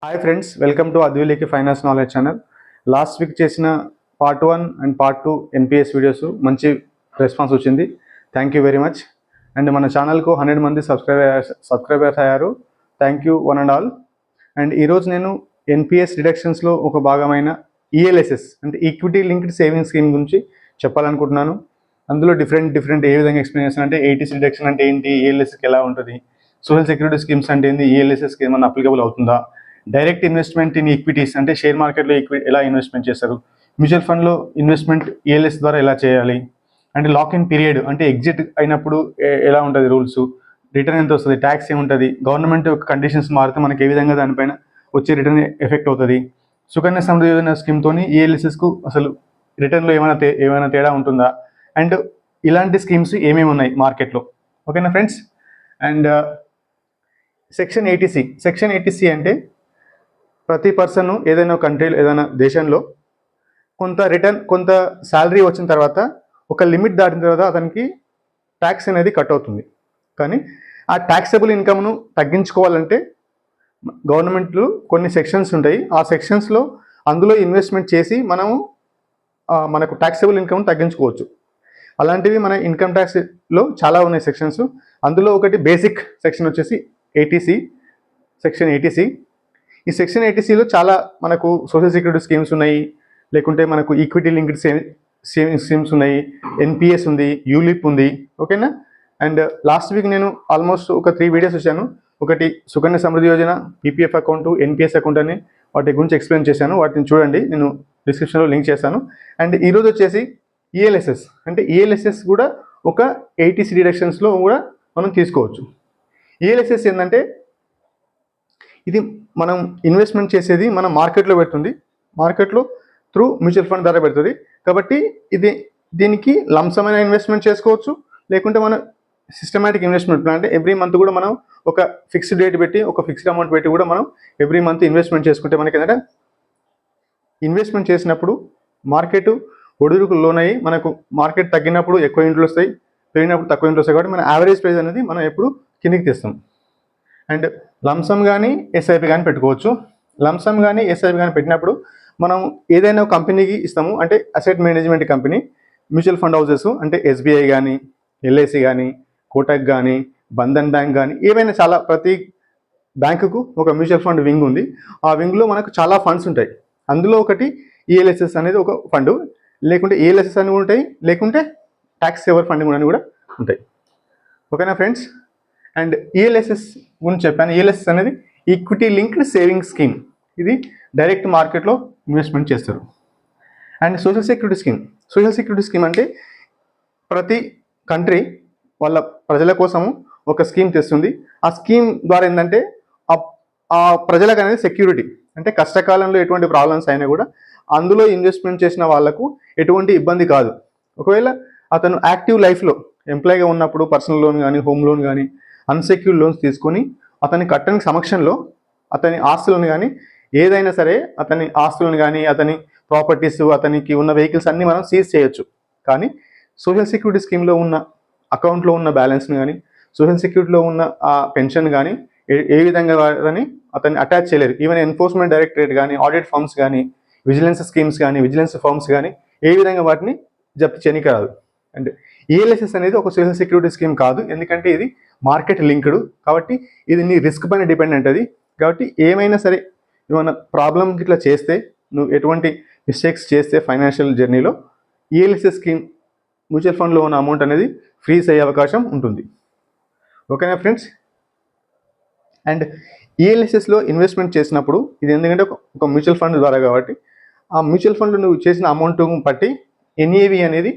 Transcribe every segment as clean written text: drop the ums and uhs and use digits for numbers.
Hi friends, welcome to అద్విలేకి finance knowledge channel. Last week చేసిన part 1 and part 2 NPS videos మంచి response వచ్చింది. Thank you very much. And మన ఛానల్కు 100 మంది సబ్స్క్రైబర్స్ అయ్యారు. Thank you one and all. And ఈరోజు నేను ఎన్పిఎస్ రిడక్షన్స్లో ఒక భాగమైన ఈఎల్ఎస్ఎస్ అంటే ఈక్విటీ లింక్డ్ సేవింగ్ స్కీమ్ గురించి చెప్పాలనుకుంటున్నాను. అందులో డిఫరెంట్ ఏ విధంగా ఎక్స్ప్లెయిన్ చేస్తాను అంటే ఏటీసీ రిడక్షన్ అంటే ఏంటి, ఈఎల్ఎస్కి ఎలా ఉంటుంది, సోషల్ సెక్యూరిటీ స్కీమ్స్ అంటే ఏంటి, ఈఎల్ఎస్ఎస్కి ఏమైనా అప్లికబుల్ అవుతుందా, డైరెక్ట్ ఇన్వెస్ట్మెంట్ ఇన్ ఈక్విటీస్ అంటే షేర్ మార్కెట్లో ఎలా ఇన్వెస్ట్మెంట్ చేస్తారు, మ్యూచువల్ ఫండ్లో ఇన్వెస్ట్మెంట్ ఈఎల్ఎస్ ద్వారా ఎలా చేయాలి, అంటే లాక్ ఇన్ పీరియడ్ అంటే ఎగ్జిట్ అయినప్పుడు ఎలా ఉంటుంది రూల్స్, రిటర్న్ ఎంత వస్తుంది, ట్యాక్స్ ఏముంటుంది, గవర్నమెంట్ యొక్క కండిషన్స్ మారితే మనకి ఏ విధంగా దానిపైన వచ్చే రిటర్న్ ఎఫెక్ట్ అవుతుంది, సుకన్య సమృద్ధి యోజన స్కీమ్తోని ఈఎల్ఎస్ఎస్కు అసలు రిటర్న్లో ఏమైనా తేడా ఉంటుందా, అండ్ ఇలాంటి స్కీమ్స్ ఏమేమి ఉన్నాయి మార్కెట్లో. ఓకేనా ఫ్రెండ్స్. అండ్ సెక్షన్ ఏటీసీ అంటే ప్రతి పర్సన్ ఏదైనా కంట్రీలో ఏదైనా దేశంలో కొంత శాలరీ వచ్చిన తర్వాత ఒక లిమిట్ దాటిన తర్వాత అతనికి ట్యాక్స్ అనేది కట్ అవుతుంది. కానీ ఆ ట్యాక్సబుల్ ఇన్కమ్ను తగ్గించుకోవాలంటే గవర్నమెంట్లు కొన్ని సెక్షన్స్ ఉంటాయి. ఆ సెక్షన్స్లో అందులో ఇన్వెస్ట్మెంట్ చేసి మనకు ట్యాక్సబుల్ ఇన్కమ్ను తగ్గించుకోవచ్చు. అలాంటివి మన ఇన్కమ్ ట్యాక్స్లో చాలా ఉన్నాయి సెక్షన్స్. అందులో ఒకటి బేసిక్ సెక్షన్ వచ్చేసి సెక్షన్ ఏటీసీ. ఈ సెక్షన్ ఏటీసీలో చాలా మనకు సోషల్ సెక్యూరిటీ స్కీమ్స్ ఉన్నాయి, లేకుంటే మనకు ఈక్విటీ లింక్డ్ సేవింగ్ స్కీమ్స్ ఉన్నాయి, ఎన్పిఎస్ ఉంది, యూలిప్ ఉంది. ఓకేనా. అండ్ లాస్ట్ వీక్ నేను ఆల్మోస్ట్ ఒక 3 వీడియోస్ వచ్చాను. ఒకటి Sukanya Samriddhi Yojana, PPF account, NPS account అని వాటి గురించి ఎక్స్ప్లెయిన్ చేశాను. వాటిని చూడండి, నేను డిస్క్రిప్షన్లో లింక్ చేస్తాను. అండ్ ఈరోజు వచ్చేసి ఈఎల్ఎస్ఎస్ అంటే ఈఎల్ఎస్ఎస్ కూడా ఒక ఏటీసీ డిడక్షన్స్లో కూడా మనం తీసుకోవచ్చు. ఈఎల్ఎస్ఎస్ ఏంటంటే ఇది మనం ఇన్వెస్ట్మెంట్ చేసేది మన మార్కెట్లో పెడుతుంది, మార్కెట్లో త్రూ మ్యూచువల్ ఫండ్ ద్వారా పెడుతుంది. కాబట్టి దీనికి లంసమైన ఇన్వెస్ట్మెంట్ చేసుకోవచ్చు, లేకుంటే మనం సిస్టమేటిక్ ఇన్వెస్ట్మెంట్ ప్లాన్ అంటే ఎవ్రీ మంత్ కూడా మనం ఒక ఫిక్స్డ్ డేట్ పెట్టి ఒక ఫిక్స్డ్ అమౌంట్ పెట్టి కూడా మనం ఎవ్రీ మంత్ ఇన్వెస్ట్మెంట్ చేసుకుంటే మనకి ఏంటంటే ఇన్వెస్ట్మెంట్ చేసినప్పుడు మార్కెట్ ఒడిదుడుకులు లోనయ్యి మనకు మార్కెట్ తగ్గినప్పుడు ఎక్కువ ఇంట్లో వస్తాయి, పెరిగినప్పుడు తక్కువ ఇంట్లో వస్తాయి. కాబట్టి మన యావరేజ్ ప్రైస్ అనేది మనం ఎప్పుడు కిందికి తెస్తాం. అండ్ లంసమ్ కానీ ఎస్ఐపి కానీ పెట్టుకోవచ్చు. లంసమ్ కానీ ఎస్ఐపి కానీ పెట్టినప్పుడు మనం ఏదైనా కంపెనీకి ఇస్తాము, అంటే asset management company, mutual fund houses అంటే ఎస్బీఐ కానీ, ఎల్ఐసి కానీ, కోటక్ కానీ, బంధన్ బ్యాంక్ కానీ, ఏవైనా చాలా ప్రతి బ్యాంకుకు ఒక మ్యూచువల్ ఫండ్ వింగ్ ఉంది. ఆ వింగ్లో మనకు చాలా ఫండ్స్ ఉంటాయి. అందులో ఒకటి ఈఎల్ఎస్ఎస్ అనేది ఒక ఫండ్, లేకుంటే ఈఎల్ఎస్ఎస్ అని ఉంటాయి, లేకుంటే ట్యాక్స్ సేవర్ ఫండ్ అని కూడా ఉంటాయి. ఓకేనా ఫ్రెండ్స్. అండ్ ఈఎల్ఎస్ఎస్ గురించి చెప్పాను. ఈఎల్ఎస్ఎస్ అనేది ఈక్విటీ లింక్డ్ సేవింగ్ స్కీమ్. ఇది డైరెక్ట్ మార్కెట్లో ఇన్వెస్ట్మెంట్ చేస్తారు. అండ్ సోషల్ సెక్యూరిటీ స్కీమ్ అంటే ప్రతి కంట్రీ వాళ్ళ ప్రజల కోసము ఒక స్కీమ్ తెస్తుంది. ఆ స్కీమ్ ద్వారా ఏంటంటే ఆ ప్రజలకు అనేది సెక్యూరిటీ, అంటే కష్టకాలంలో ఎటువంటి ప్రాబ్లమ్స్ అయినా కూడా అందులో ఇన్వెస్ట్మెంట్ చేసిన వాళ్లకు ఎటువంటి ఇబ్బంది కాదు. ఒకవేళ అతను యాక్టివ్ లైఫ్లో ఎంప్లాయ్గా ఉన్నప్పుడు పర్సనల్ లోన్ కానీ, హోమ్ లోన్ కానీ, అన్సెక్యూర్డ్ లోన్స్ తీసుకొని అతని కట్టని సమక్షంలో అతని ఆస్తులను కానీ, ఏదైనా సరే అతని ఆస్తులను కానీ, అతని ప్రాపర్టీస్, అతనికి ఉన్న వెహికల్స్ అన్నీ మనం సీజ్ చేయొచ్చు. కానీ సోషల్ సెక్యూరిటీ స్కీమ్లో ఉన్న అకౌంట్లో ఉన్న బ్యాలెన్స్ని కానీ, సోషల్ సెక్యూరిటీలో ఉన్న ఆ పెన్షన్ కానీ ఏ విధంగా అతన్ని అటాచ్ చేయలేరు. ఈవెన్ ఎన్ఫోర్స్మెంట్ డైరెక్టరేట్ కానీ, ఆడిట్ ఫర్మ్స్ కానీ, విజిలెన్స్ స్కీమ్స్ కానీ, విజిలెన్స్ ఫర్మ్స్ కానీ ఏ విధంగా వాటిని జప్తు చేయనికి రాదు. అండ్ ఈఎల్ఎస్ఎస్ అనేది ఒక సోషల్ సెక్యూరిటీ స్కీమ్ కాదు, ఎందుకంటే ఇది మార్కెట్ లింక్డ్. కాబట్టి ఇది నీ రిస్క్ పైన డిపెండెంట్ అది. కాబట్టి ఏమైనా సరే ఏమైనా ప్రాబ్లమ్ ఇట్లా చేస్తే, నువ్వు ఎటువంటి మిస్టేక్స్ చేస్తే ఫైనాన్షియల్ జర్నీలో ఈఎల్ఎస్ఎస్ స్కీమ్ మ్యూచువల్ ఫండ్లో ఉన్న అమౌంట్ అనేది ఫ్రీజ్ అయ్యే అవకాశం ఉంటుంది. ఓకేనా ఫ్రెండ్స్. అండ్ ఈఎల్ఎస్ఎస్లో ఇన్వెస్ట్మెంట్ చేసినప్పుడు ఇది ఎందుకంటే ఒక మ్యూచువల్ ఫండ్ ద్వారా, కాబట్టి ఆ మ్యూచువల్ ఫండ్ నువ్వు చేసిన అమౌంట్ బట్టి ఎన్ఏవి అనేది,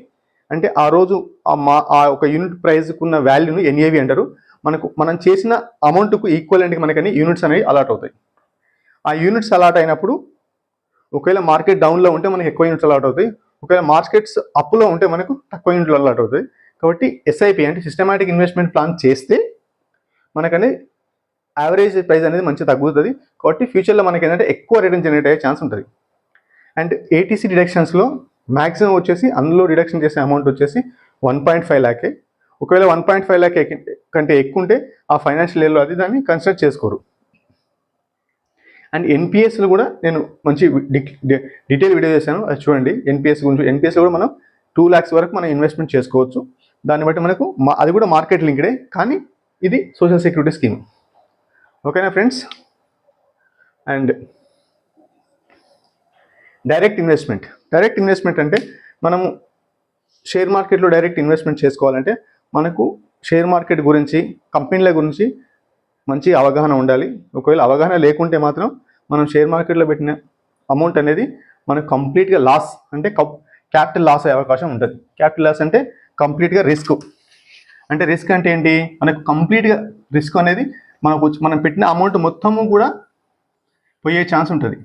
అంటే ఆ రోజు ఆ ఒక యూనిట్ ప్రైస్కు ఉన్న వాల్యూను ఎన్ఏవి అంటారు. మనం చేసిన అమౌంట్కు ఈక్వలెంట్గా మనకని యూనిట్స్ అనేవి అలాట్ అవుతాయి. ఆ యూనిట్స్ అలాట్ అయినప్పుడు ఒకవేళ మార్కెట్ డౌన్లో ఉంటే మనకి ఎక్కువ యూనిట్స్ అలాట్ అవుతాయి, ఒకవేళ మార్కెట్స్ అప్లో ఉంటే మనకు తక్కువ యూనిట్లు అలాట్ అవుతాయి. కాబట్టి ఎస్ఐపి అంటే సిస్టమాటిక్ ఇన్వెస్ట్మెంట్ ప్లాన్ చేస్తే మనకని యావరేజ్ ప్రైస్ అనేది మంచిగా తగ్గుతుంది. కాబట్టి ఫ్యూచర్లో మనకి ఏంటంటే ఎక్కువ రిటర్న్ జనరేట్ అయ్యే ఛాన్స్ ఉంటుంది. అండ్ ఏటీసీ డిడక్షన్స్లో మ్యాక్సిమం వచ్చేసి అందులో డిడక్షన్ చేసే అమౌంట్ వచ్చేసి 1.5 lakh. ఒకవేళ 1.5 lakh కంటే ఎక్కువ ఉంటే ఆ ఫైనాన్షియల్ ఇయర్లో అది దాన్ని కన్సిడర్ చేసుకోరు. అండ్ ఎన్పిఎస్లో కూడా నేను మంచి డీటెయిల్ వీడియో చేశాను, అది చూడండి. ఎన్పిఎస్ గురించి, ఎన్పిఎస్లో కూడా మనం 2 lakhs వరకు మనం ఇన్వెస్ట్మెంట్ చేసుకోవచ్చు. దాన్ని బట్టి మనకు అది కూడా మార్కెట్ లింక్డే, కానీ ఇది సోషల్ సెక్యూరిటీ స్కీమ్. ఓకేనా ఫ్రెండ్స్? అండ్ డైరెక్ట్ ఇన్వెస్ట్మెంట్ అంటే మనము షేర్ మార్కెట్లో డైరెక్ట్ ఇన్వెస్ట్మెంట్ చేసుకోవాలంటే మనకు షేర్ మార్కెట్ గురించి, కంపెనీల గురించి మంచి అవగాహన ఉండాలి. ఒకవేళ అవగాహన లేకుంటే మాత్రం మనం షేర్ మార్కెట్లో పెట్టిన అమౌంట్ అనేది మనకు కంప్లీట్గా లాస్, అంటే క్యాపిటల్ లాస్ అయ్యే అవకాశం ఉంటుంది. క్యాపిటల్ లాస్ అంటే కంప్లీట్గా రిస్క్. అంటే రిస్క్ అంటే ఏంటి? మనకు కంప్లీట్గా రిస్క్ అనేది మనం పెట్టిన అమౌంట్ మొత్తము కూడా పోయే ఛాన్స్ ఉంటుంది.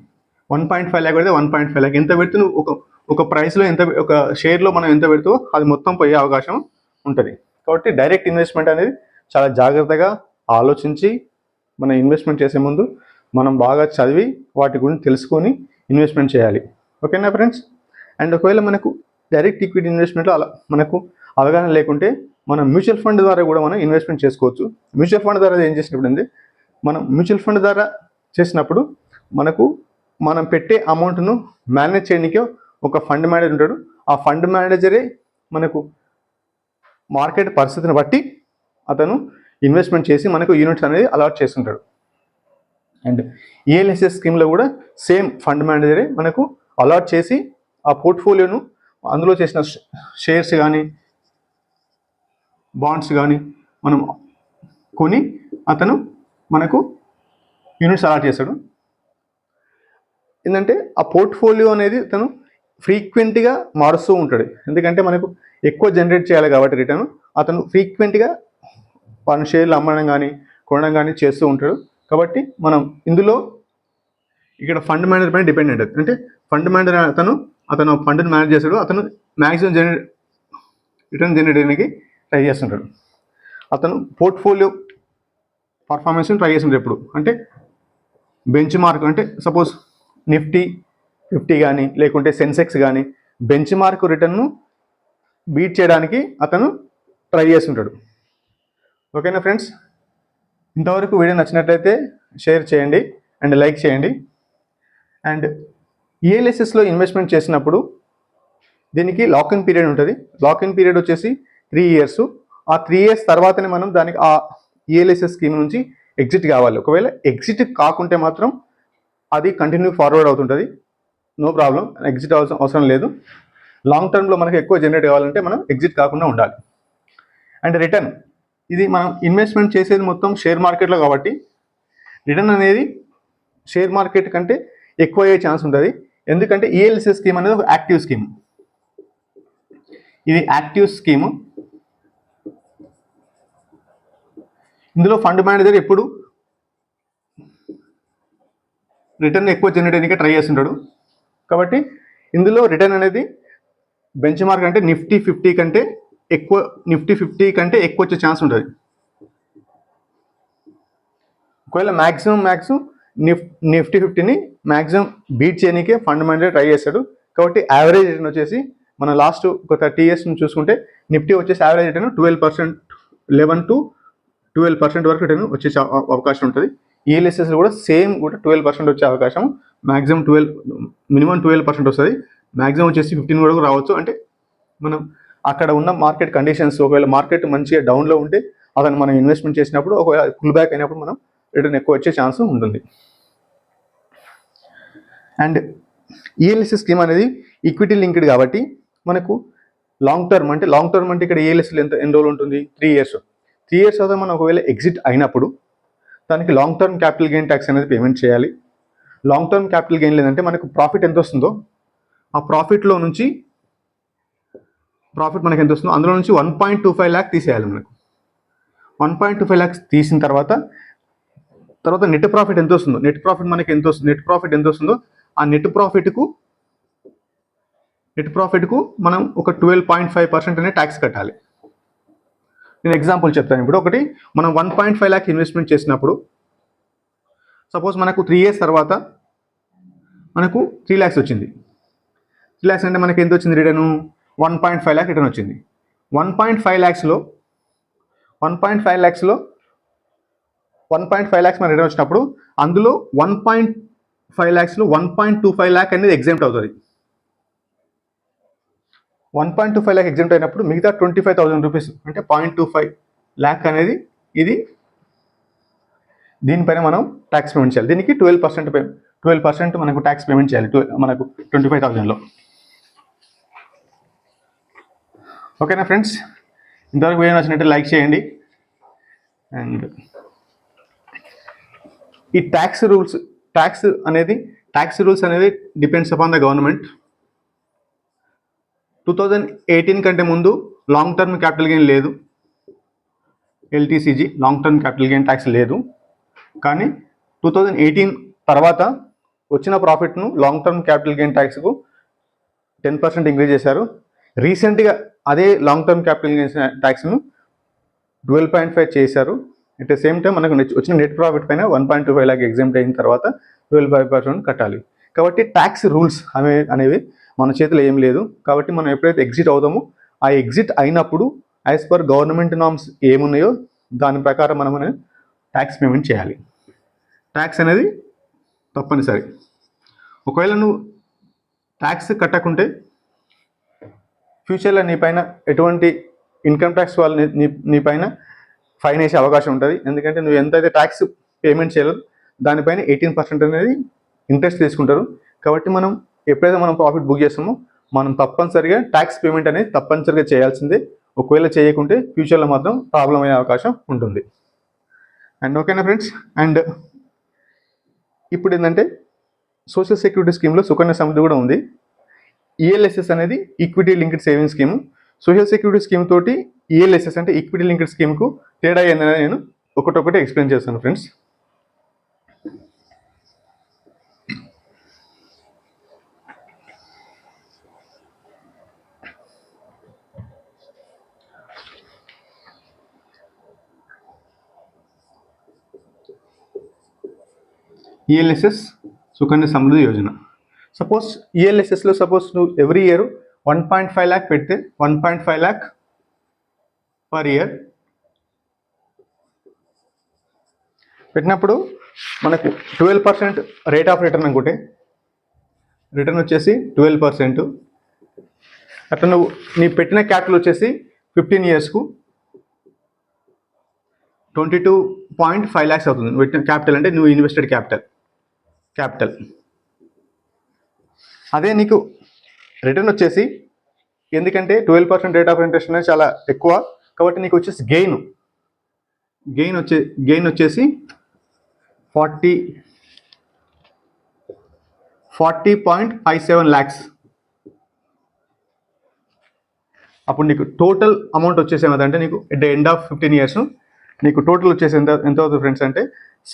1.5 lakh పెడితే 1.5 lakh ఎంత పెడితే నువ్వు ఒక ప్రైస్లో ఒక షేర్లో మనం ఎంత పెడతావో అది మొత్తం పోయే అవకాశం ఉంటుంది. కాబట్టి డైరెక్ట్ ఇన్వెస్ట్మెంట్ అనేది చాలా జాగ్రత్తగా ఆలోచించి మనం ఇన్వెస్ట్మెంట్ చేసే ముందు మనం బాగా చదివి వాటి గురించి తెలుసుకొని ఇన్వెస్ట్మెంట్ చేయాలి. ఓకేనా ఫ్రెండ్స్? అండ్ ఒకవేళ మనకు డైరెక్ట్ ఈక్విటీ ఇన్వెస్ట్మెంట్లో అలా మనకు అవగాహన లేకుంటే మనం మ్యూచువల్ ఫండ్ ద్వారా కూడా మనం ఇన్వెస్ట్మెంట్ చేసుకోవచ్చు. మ్యూచువల్ ఫండ్ ద్వారా ఏం చేసినప్పుడు అంటే మనం మ్యూచువల్ ఫండ్ ద్వారా చేసినప్పుడు మనం పెట్టే అమౌంట్ను మేనేజ్ చేయడానికి ఒక ఫండ్ మేనేజర్ ఉంటాడు. ఆ ఫండ్ మేనేజరే మనకు మార్కెట్ పరిస్థితిని బట్టి అతను ఇన్వెస్ట్మెంట్ చేసి మనకు యూనిట్స్ అనేది అలాట్ చేస్తుంటాడు. అండ్ ఈఎల్ఎస్ఎస్ స్కీమ్లో కూడా సేమ్ ఫండ్ మేనేజరే మనకు అలాట్ చేసి ఆ పోర్ట్ఫోలియోను అందులో చేసిన షేర్స్ కానీ బాండ్స్ కానీ మనం కొని అతను మనకు యూనిట్స్ అలాట్ చేస్తాడు. ఏంటంటే ఆ పోర్ట్ఫోలియో అనేది తను ఫ్రీక్వెంట్గా మారుస్తూ ఉంటాడు. ఎందుకంటే మనకు ఎక్కువ జనరేట్ చేయాలి కాబట్టి రిటర్న్ అతను ఫ్రీక్వెంట్గా వాళ్ళ షేర్లు అమ్మడం కానీ కొనడం కానీ చేస్తూ ఉంటాడు. కాబట్టి మనం ఇందులో ఇక్కడ ఫండ్ మేనేజర్ పైన డిపెండ్ ఉంటుంది. అంటే ఫండ్ మేనేజర్ అతను ఫండ్ని మేనేజ్ చేస్తాడు. అతను మ్యాక్సిమం రిటర్న్ జనరేట్ చేయడానికి ట్రై చేస్తుంటాడు. అతను పోర్ట్ఫోలియో పర్ఫార్మెన్స్ని ట్రై చేస్తుంటాడు ఎప్పుడు. అంటే బెంచ్ మార్క్, అంటే సపోజ్ నిఫ్టీ 50 కానీ లేకుంటే సెన్సెక్స్ కానీ బెంచ్ మార్క్ రిటర్న్ను బీట్ చేయడానికి అతను ట్రై చేస్తుంటాడు. ఓకేనా ఫ్రెండ్స్? ఇంతవరకు వీడియో నచ్చినట్లయితే షేర్ చేయండి అండ్ లైక్ చేయండి. అండ్ ఈఎల్ఎస్ఎస్లో ఇన్వెస్ట్మెంట్ చేసినప్పుడు దీనికి లాక్-ఇన్ పీరియడ్ ఉంటుంది. లాక్-ఇన్ పీరియడ్ వచ్చేసి 3 years. ఆ 3 years తర్వాతనే మనం దానికి ఆ ఈఎల్ఎస్ఎస్ స్కీమ్ నుంచి ఎగ్జిట్ కావాలి. ఒకవేళ ఎగ్జిట్ కాకుంటే మాత్రం అది కంటిన్యూ ఫార్వర్డ్ అవుతుంటుంది. నో ప్రాబ్లం, ఎగ్జిట్ అవసరం లేదు. లాంగ్ టర్మ్లో మనకు ఎక్కువ జనరేట్ కావాలంటే మనం ఎగ్జిట్ కాకుండా ఉండాలి. అండ్ రిటర్న్, ఇది మనం ఇన్వెస్ట్మెంట్ చేసేది మొత్తం షేర్ మార్కెట్లో కాబట్టి రిటర్న్ అనేది షేర్ మార్కెట్ కంటే ఎక్కువ అయ్యే ఛాన్స్ ఉంటుంది. ఎందుకంటే ఈఎల్ఎస్ఎస్ స్కీమ్ అనేది ఒక యాక్టివ్ స్కీమ్. ఇది యాక్టివ్ స్కీము. ఇందులో ఫండ్ మేనేజర్ ఎప్పుడు రిటర్న్ ఎక్కువ జనరేట్ అయ్యడానికి ట్రై చేస్తుంటాడు. కాబట్టి ఇందులో రిటర్న్ అనేది బెంచ్ మార్క్ అంటే నిఫ్టీ 50 కంటే ఎక్కువ వచ్చే ఛాన్స్ ఉంటుంది. ఒకవేళ మ్యాక్సిమం నిఫ్టీ 50ని మ్యాక్సిమం బీట్ చేయడానికే ఫండ్ మేనేజర్ ట్రై చేస్తాడు. కాబట్టి యావరేజ్ రిటర్న్ వచ్చేసి మన లాస్ట్ ఒక 30 years చూసుకుంటే నిఫ్టీ వచ్చేసి యావరేజ్ రిటర్న్ 12%, 11 to 12% వరకు రిటర్న్ వచ్చే అవకాశం ఉంటుంది. ఈఎల్ఎస్ఎస్లో కూడా సేమ్ కూడా 12% వచ్చే అవకాశం, మ్యాక్సిమం మినిమం 12% వస్తుంది. మ్యాక్సిమం వచ్చేసి 15 వరకు రావచ్చు. అంటే మనం అక్కడ ఉన్న మార్కెట్ కండిషన్స్, ఒకవేళ మార్కెట్ మంచిగా డౌన్లో ఉంటే అతను మనం ఇన్వెస్ట్మెంట్ చేసినప్పుడు ఒకవేళ పుల్ బ్యాక్ అయినప్పుడు మనం రిటర్న్ ఎక్కువ వచ్చే ఛాన్స్ ఉంటుంది. అండ్ ఈఎల్ఎస్ఎస్ స్కీమ్ అనేది ఈక్విటీ లింక్డ్ కాబట్టి మనకు లాంగ్ టర్మ్ అంటే ఇక్కడ ఈఎల్ఎస్ఎల్ ఎన్ని రోజులు ఉంటుంది? 3 years. 3 years తర్వాత మనం ఒకవేళ ఎగ్జిట్ అయినప్పుడు దానికి long term capital gain tax అనేది పేమెంట్ చేయాలి. లాంగ్ టర్మ్ క్యాపిటల్ గెయిన్ లేదంటే మనకు ప్రాఫిట్ ఎంత వస్తుందో ఆ ప్రాఫిట్లో నుంచి మనకు ఎంత వస్తుందో అందులో నుంచి 1.25 lakh తీసేయాలి. మనకు 1.25 lakhs తీసిన తర్వాత నెట్ ప్రాఫిట్ ఎంత వస్తుందో, నెట్ ప్రాఫిట్ ఎంత వస్తుందో ఆ నెట్ ప్రాఫిట్కు మనం ఒక 12.5% అనే ట్యాక్స్ కట్టాలి. నేను ఎగ్జాంపుల్ చెప్తాను. ఇప్పుడు ఒకటి మనం 1.5 lakh ఇన్వెస్ట్మెంట్ చేసినప్పుడు సపోజ్ మనకు 3 years తర్వాత మనకు 3 lakhs వచ్చింది. 3 lakhs అంటే మనకి ఎంత వచ్చింది రిటర్ను? 1.5 lakh రిటర్న్ వచ్చింది. 1.5 lakhsలో 1.5 lakhs మన రిటర్న్ వచ్చినప్పుడు అందులో lakhsలో 1.25 lakh అనేది ఎగ్జామ్ట్ అవుతుంది. 1.25 lakh ఎగ్జామ్ట్ అయినప్పుడు మిగతా 25,000 రూపీస్ అంటే 0.25 lakh అనేది ఇది దీనిపైన మనం ట్యాక్స్ పేమెంట్ చేయాలి. దీనికి 12% మనకు ట్యాక్స్ పేమెంట్ చేయాలి మనకు 25,000లో. ఓకేనా ఫ్రెండ్స్, ఇంతవరకు వీడియో నచ్చినట్టు లైక్ చేయండి. అండ్ ఈ ట్యాక్స్ రూల్స్ అనేది డిపెండ్స్ అపాన్ ద గవర్నమెంట్. 2018 కంటే ముందు లాంగ్ టర్మ్ క్యాపిటల్ గెయిన్ లేదు, LTCG long term capital gain tax లేదు. కానీ 2018 తర్వాత వచ్చిన ప్రాఫిట్ను లాంగ్ టర్మ్ క్యాపిటల్ గెయిన్ ట్యాక్స్కు 10% ఇంక్రీజ్ చేశారు. రీసెంట్గా అదే లాంగ్ టర్మ్ క్యాపిటల్ గెయిన్ ట్యాక్స్ను 12.5 చేశారు. అట్ ద సేమ్ టైం మనకు వచ్చిన నెట్ ప్రాఫిట్ పైన 1.25 lakh ఎగ్జామ్ట్ అయిన తర్వాత 12.5% కట్టాలి. కాబట్టి ట్యాక్స్ రూల్స్ అనేవి మన చేతిలో ఏం లేదు. కాబట్టి మనం ఎప్పుడైతే ఎగ్జిట్ అవుతామో ఆ ఎగ్జిట్ అయినప్పుడు యాజ్ పర్ గవర్నమెంట్ నామ్స్ ఏమున్నాయో దాని ప్రకారం మనం ట్యాక్స్ పేమెంట్ చేయాలి. ట్యాక్స్ అనేది తప్పనిసరి. ఒకవేళ నువ్వు ట్యాక్స్ కట్టకుంటే ఫ్యూచర్లో నీ పైన ఎటువంటి ఇన్కమ్ ట్యాక్స్ వాళ్ళు నీ పైన ఫైన్ వేసే అవకాశం ఉంటుంది. ఎందుకంటే నువ్వు ఎంతైతే ట్యాక్స్ పేమెంట్ చేయలేదు దానిపైన 18% అనేది ఇంట్రెస్ట్ తీసుకుంటారు. కాబట్టి మనం ఎప్పుడైతే మనం ప్రాఫిట్ బుక్ చేస్తామో మనం తప్పనిసరిగా ట్యాక్స్ పేమెంట్ అనేది తప్పనిసరిగా చేయాల్సిందే. ఒకవేళ చేయకుంటే ఫ్యూచర్లో మాత్రం ప్రాబ్లం అయ్యే అవకాశం ఉంటుంది. అండ్ ఓకేనా ఫ్రెండ్స్, అండ్ ఇప్పుడు ఏంటంటే సోషల్ సెక్యూరిటీ స్కీమ్లో సుకన్య సమృద్ధి కూడా ఉంది. ELSS అనేది equity linked saving scheme. Social security scheme తోటి ELSS అంటే ఈక్విటీ లింక్డ్ స్కీమ్కు తేడా ఏందని నేను ఒకటొకటి ఎక్స్ప్లెయిన్ చేస్తాను friends. ELSS Sukanya Samriddhi Yojana. Suppose ELSSలో నువ్వు ఎవ్రీ ఇయర్ 1.5 lakh పెడితే 1.5 lakh పర్ ఇయర్ పెట్టినప్పుడు మనకు 12% రేట్ ఆఫ్ రిటర్న్ అనుకుంటే రిటర్న్ వచ్చేసి 12%. అట్లా నువ్వు నీ పెట్టిన క్యాపిటల్ వచ్చేసి 15 yearsకు 22.5 lakhs అవుతుంది. పెట్టిన క్యాపిటల్ అంటే నువ్వు ఇన్వెస్టెడ్ క్యాపిటల్. అదే నీకు రిటర్న్ వచ్చేసి ఎందుకంటే 12% రేట్ ఆఫ్ ఇంట్రెస్ట్ అనేది చాలా ఎక్కువ. కాబట్టి నీకు వచ్చేసి గెయిన్ వచ్చేసి 40.57 lakhs. అప్పుడు నీకు టోటల్ అమౌంట్ వచ్చేసి ఏమంటే నీకు at the end of 15 years నీకు టోటల్ వచ్చేసి ఎంత అవుతుంది ఫ్రెండ్స్ అంటే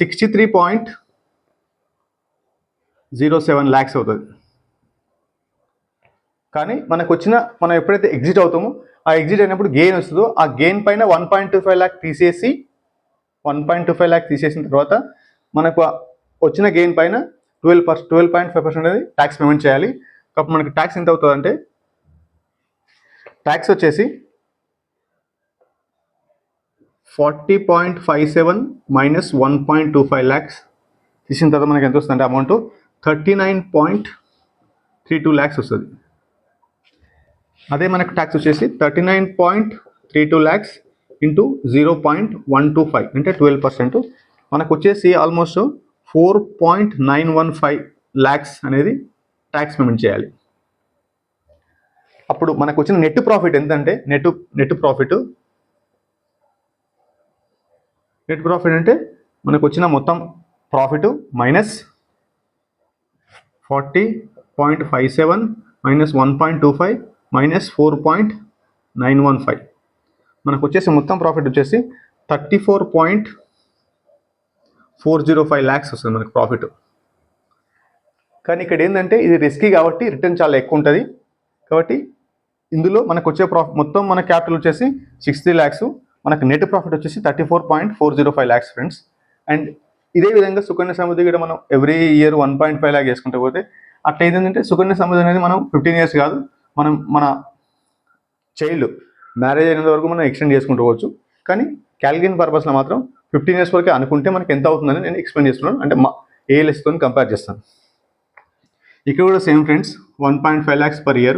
63.07 lakhs అవుతుంది. కానీ మనం ఎప్పుడైతే ఎగ్జిట్ అవుతామో ఆ ఎగ్జిట్ అయినప్పుడు గెయిన్ వస్తుందో ఆ గెయిన్ పైన 1.25 lakh తీసేసిన తర్వాత మనకు వచ్చిన గెయిన్ పైన 12.5% అనేది ట్యాక్స్ పేమెంట్ చేయాలి. కాబట్టి మనకి ట్యాక్స్ ఎంత అవుతుంది అంటే ట్యాక్స్ వచ్చేసి 40.57 మైనస్ 1.25 lakhs తీసిన తర్వాత మనకి ఎంత వస్తుంది అంటే అమౌంట్ 39.32 lakhs వస్తుంది. అదే మనకు ట్యాక్స్ వచ్చేసి 39.32 lakhs ఇంటూ 0.125 అంటే 12%. మనకు వచ్చేసి ఆల్మోస్ట్ 4.915 lakhs అనేది ట్యాక్స్ పేమెంట్ చేయాలి. అప్పుడు మనకు వచ్చిన నెట్ ప్రాఫిట్ ఎంతంటే నెట్ ప్రాఫిట్ అంటే మనకు వచ్చిన మొత్తం ప్రాఫిట్ మైనస్ 40.57 మైనస్ 1.25 మైనస్ 4.915 మనకు వచ్చేసి మొత్తం ప్రాఫిట్ వచ్చేసి 34.405 lakhs వస్తుంది మనకు ప్రాఫిట్. కానీ ఇక్కడ ఏంటంటే ఇది రిస్కీ కాబట్టి రిటర్న్ చాలా ఎక్కువ ఉంటుంది. కాబట్టి ఇందులో మనకు వచ్చే మొత్తం మన క్యాపిటల్ వచ్చేసి 63 lakhs, మనకు నెట్ ప్రాఫిట్ వచ్చేసి 34.405 lakhs ఫ్రెండ్స్. అండ్ ఇదే విధంగా సుకన్య సమృద్ధి కూడా మనం ఎవ్రీ ఇయర్ 1.5 lakh వేసుకుంటే పోతే అట్లా ఏంటంటే సుకన్య సమృద్ధి అనేది మనం 15 years కాదు, మన చైల్డ్ మ్యారేజ్ అయినంత వరకు మనం ఎక్స్టెండ్ చేసుకుంటూ పోవచ్చు. కానీ క్యాలిక్యులేషన్ పర్పస్లో మాత్రం 15 years వరకే అనుకుంటే మనకి ఎంత అవుతుందని నేను ఎక్స్ప్లెయిన్ చేస్తున్నాను, అంటే మా ALS తో కంపేర్ చేస్తాను. ఇక్కడ కూడా same friends 1.5 lakhs per year.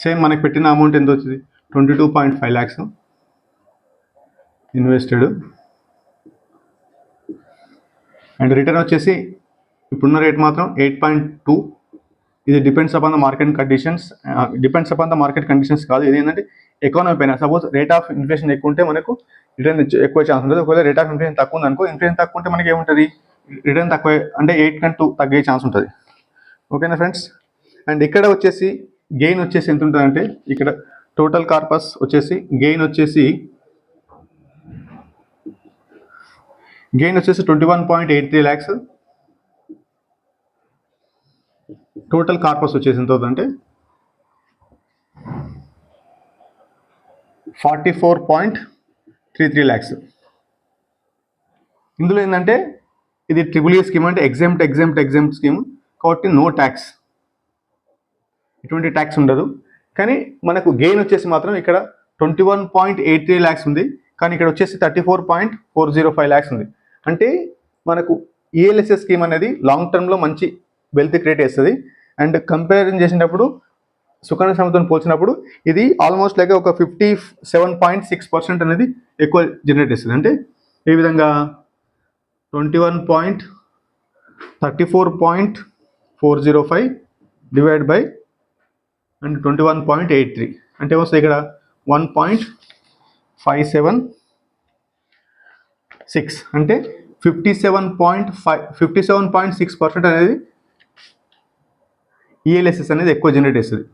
Same మనకి పెట్టిన అమౌంట్ ఎంత వచ్చింది 22.5 lakhs ఇన్వెస్టెడ్. అండ్ రిటర్న్ వచ్చేసి ఇప్పుడున్న రేట్ మాత్రం 8.2. ఇది depends upon the market conditions. Depends upon the market conditions కాదు, ఇది ఏంటంటే ఎకానమీ పైన. సపోజ్ రేట్ ఆఫ్ ఇన్ఫ్లేషన్ ఎక్కువ ఉంటే మనకు రిటర్న్ ఎక్కువ ఛాన్స్ ఉంటుంది. ఒకవేళ రేట్ ఆఫ్ ఇన్ఫ్లేషన్ తక్కువ ఉంది అనుకో, ఇన్ఫ్లేషన్ తక్కువ ఉంటే మనకి ఏముంటుంది, రిటర్న్ తక్కువ, అంటే 8.2 తగ్గే ఛాన్స్ ఉంటుంది. ఓకేనా ఫ్రెండ్స్. అండ్ ఇక్కడ వచ్చేసి గెయిన్ వచ్చేసి ఎంత ఉంటుందంటే, ఇక్కడ టోటల్ కార్పస్ వచ్చేసి గెయిన్ వచ్చేసి 21.83 lakhs. టోటల్ కార్పస్ వచ్చేసి ఎంత అవుతుందంటే 44.33 lakhs. ఇందులో ఏంటంటే ఇది ట్రిపుల్ ఏ స్కీమ్, అంటే ఎగ్జామ్ట్ స్కీమ్ కాబట్టి నో ట్యాక్స్, ఎటువంటి ట్యాక్స్ ఉండదు. కానీ మనకు గెయిన్ వచ్చేసి మాత్రం ఇక్కడ 21.83 lakhs ఉంది, కానీ ఇక్కడ వచ్చేసి 34.405 lakhs ఉంది. అంటే మనకు ఈఎల్ఎస్ఎస్ స్కీమ్ అనేది లాంగ్ టర్మ్లో మంచి వెల్త్ క్రియేట్ చేస్తుంది. అండ్ కంపారిజన్ చేసినప్పుడు సుకన్య సమృద్ధితో పోల్చినప్పుడు ఇది ఆల్మోస్ట్ లైక్ ఒక 57.6% అనేది ఎక్కువ జనరేట్ చేస్తుంది. అంటే ఈ విధంగా 34.405 డివైడ్ బై అండ్ 21.83 అంటే వస్తుంది ఇక్కడ 1.576, అంటే 57.6% అనేది ఈఎల్ఎస్ఎస్ అనేది ఎక్కువ జనరేట్ చేస్తుంది.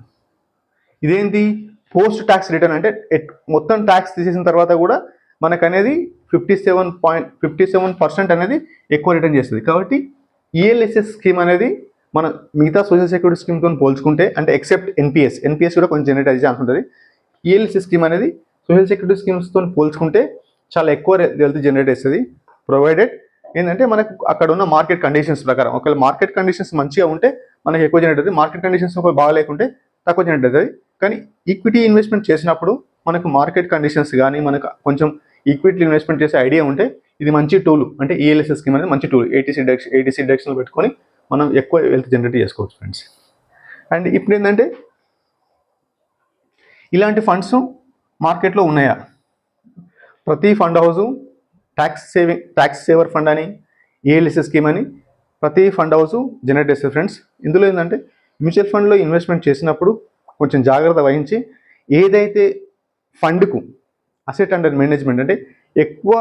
ఇదేంటి పోస్ట్ ట్యాక్స్ రిటర్న్, అంటే మొత్తం ట్యాక్స్ తీసేసిన తర్వాత కూడా మనకు అనేది 57% అనేది ఎక్కువ రిటర్న్ చేస్తుంది. కాబట్టి ఈఎల్ఎస్ఎస్ స్కీమ్ అనేది మన మిగతా సోషల్ సెక్యూరిటీ స్కీమ్తో పోల్చుకుంటే, అంటే ఎక్సెప్ట్ ఎన్పిఎస్ కూడా కొంచెం జనరేట్ అయ్యే ఛాన్స్ ఉంటుంది. ఈఎల్ఎస్ఎస్ స్కీమ్ అనేది సోషల్ సెక్యూరిటీ స్కీమ్స్తో పోల్చుకుంటే చాలా ఎక్కువ వెల్త్ జనరేట్ చేస్తుంది, ప్రొవైడెడ్ ఏంటంటే మనకు అక్కడ ఉన్న మార్కెట్ కండిషన్స్ ప్రకారం. ఒకవేళ మార్కెట్ కండిషన్స్ మంచిగా ఉంటే మనకి ఎక్కువ జనరేట్ అవుతుంది, మార్కెట్ కండిషన్స్ ఒకవేళ బాగాలేకుంటే తక్కువ జనరేట్ అవుతుంది. కానీ ఈక్విటీ ఇన్వెస్ట్మెంట్ చేసినప్పుడు మనకు మార్కెట్ కండిషన్స్ కానీ మనకు కొంచెం ఈక్విటీ ఇన్వెస్ట్మెంట్ చేసే ఐడియా ఉంటే ఇది మంచి టూల్. అంటే ఈఎల్ఎస్ఎస్ స్కీమ్ అనేది మంచి టూల్. ఏటీసీ డెక్స్లో పెట్టుకొని మనం ఎక్కువ వెల్త్ జనరేట్ చేసుకోవచ్చు ఫ్రెండ్స్. అండ్ ఇప్పుడు ఏంటంటే ఇలాంటి ఫండ్స్ మార్కెట్లో ఉన్నాయా, ప్రతి fund house tax saver fund అని, ఈఎల్ఎస్ఎస్ స్కీమ్ అని ప్రతి ఫండ్ హౌస్ జనరేట్ చేస్తుంది ఫ్రెండ్స్. ఇందులో ఏంటంటే మ్యూచువల్ ఫండ్లో ఇన్వెస్ట్మెంట్ చేసినప్పుడు కొంచెం జాగ్రత్త వహించి, ఏదైతే ఫండ్కు అసెట్ అండర్ మేనేజ్మెంట్ అంటే ఎక్కువ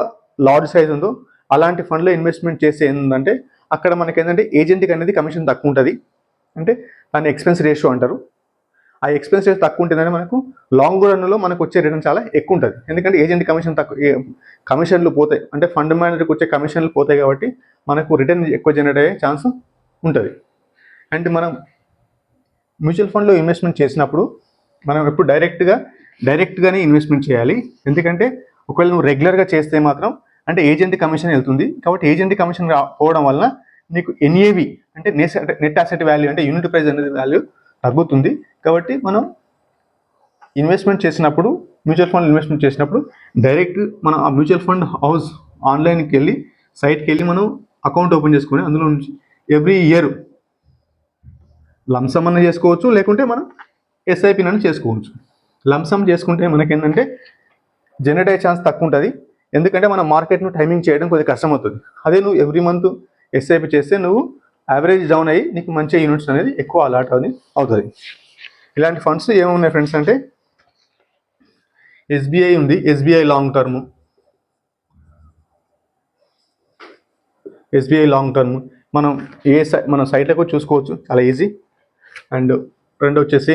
లార్జ్ సైజ్ ఉందో అలాంటి ఫండ్లో ఇన్వెస్ట్మెంట్ చేస్తే ఏంటంటే అక్కడ మనకి ఏంటంటే ఏజెంట్కి అనేది కమిషన్ తక్కువ ఉంటుంది. అంటే దాన్ని ఎక్స్పెన్స్ రేషియో అంటారు. ఆ ఎక్స్పెన్స్ రేషియో తక్కువ ఉంటుందని మనకు లాంగ్ రన్లో మనకు వచ్చే రిటర్న్ చాలా ఎక్కువ ఉంటుంది. ఎందుకంటే ఏజెంట్ కమిషన్ కమిషన్లు పోతాయి, అంటే ఫండ్ మేనేజర్కి వచ్చే కమిషన్లు పోతాయి కాబట్టి మనకు రిటర్న్ ఎక్కువ జనరేట్ అయ్యే ఛాన్స్ ఉంటుంది. అండ్ మనం మ్యూచువల్ ఫండ్లో ఇన్వెస్ట్మెంట్ చేసినప్పుడు మనం ఎప్పుడు డైరెక్ట్గానే ఇన్వెస్ట్మెంట్ చేయాలి. ఎందుకంటే ఒకవేళ నువ్వు రెగ్యులర్గా చేస్తే మాత్రం అంటే ఏజెంట్ కమిషన్ వెళ్తుంది. కాబట్టి ఏజెంట్ కమిషన్ పోవడం వల్ల నీకు ఎన్ఏవి అంటే నెట్ అసెట్ వాల్యూ అంటే యూనిట్ ప్రైస్ అనేది వాల్యూ తగ్గుతుంది. కాబట్టి మనం ఇన్వెస్ట్మెంట్ చేసినప్పుడు మ్యూచువల్ ఫండ్ ఇన్వెస్ట్మెంట్ చేసినప్పుడు డైరెక్ట్ మనం ఆ మ్యూచువల్ ఫండ్ హౌస్ ఆన్లైన్కి వెళ్ళి సైట్కి వెళ్ళి మనం అకౌంట్ ఓపెన్ చేసుకొని అందులో నుంచి ఎవ్రీ ఇయర్ లంసమ్ అన్న చేసుకోవచ్చు, లేకుంటే మనం ఎస్ఐపి అని చేసుకోవచ్చు. లంసమ్ చేసుకుంటే మనకేంటంటే జనరేట్ అయ్యే ఛాన్స్ తక్కువ ఉంటుంది, ఎందుకంటే మనం మార్కెట్ను టైమింగ్ చేయడం కొద్దిగా కష్టం అవుతుంది. అదే నువ్వు ఎవ్రీ మంత్ ఎస్ఐపి చేస్తే నువ్వు యావరేజ్ డౌన్ అయ్యి నీకు మంచి యూనిట్స్ అనేది ఎక్కువ అలాట్ అవుతుంది. ఇలాంటి ఫండ్స్ ఏమున్నాయి ఫ్రెండ్స్ అంటే ఎస్బీఐ ఉంది, ఎస్బీఐ లాంగ్ టర్మ్, మనం మన సైట్లకు చూసుకోవచ్చు, చాలా ఈజీ. అండ్ రెండు వచ్చేసి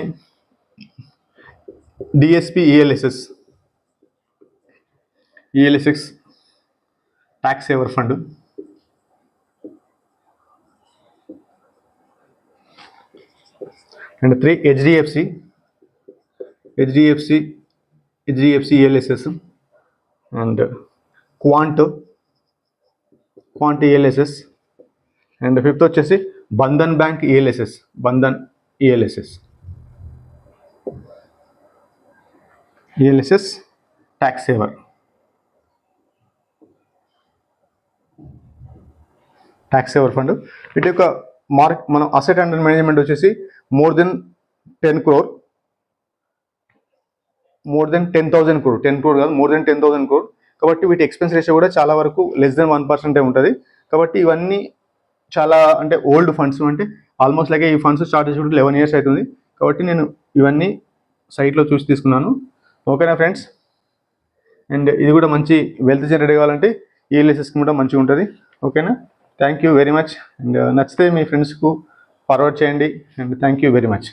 DSP ELSS tax saver fund. And 3 HDFC ELSS and quant ELSS. And 5th వచ్చేసి Bandhan bank ELSS tax saver. Tax saver fund. వీటి యొక్క మనం అసెట్ అండర్ మేనేజ్మెంట్ వచ్చేసి more than 10 crore, more than 10,000 crore, 10 crore కాదు, more than 10,000 crore. కాబట్టి వీటి expense ratio కూడా చాలా వరకు లెస్ దెన్ 1% ఉంటుంది. కాబట్టి ఇవన్నీ చాలా అంటే ఓల్డ్ ఫండ్స్, అంటే ఆల్మోస్ట్ లైక్ ఈ ఫండ్స్ స్టార్ట్ చేసి 11 years అవుతుంది. కాబట్టి నేను ఇవన్నీ సైట్లో చూసి తీసుకున్నాను. ఓకేనా ఫ్రెండ్స్? అండ్ ఇది కూడా మంచి వెల్త్ జనరేట్ కావాలంటే ఈ ఎల్ఐసి స్కీమ్ కూడా మంచిగా ఉంటుంది. ఓకేనా? Thank you very much. And నచ్చితే మీ ఫ్రెండ్స్కు ఫార్వర్డ్ చేయండి. And thank you very much.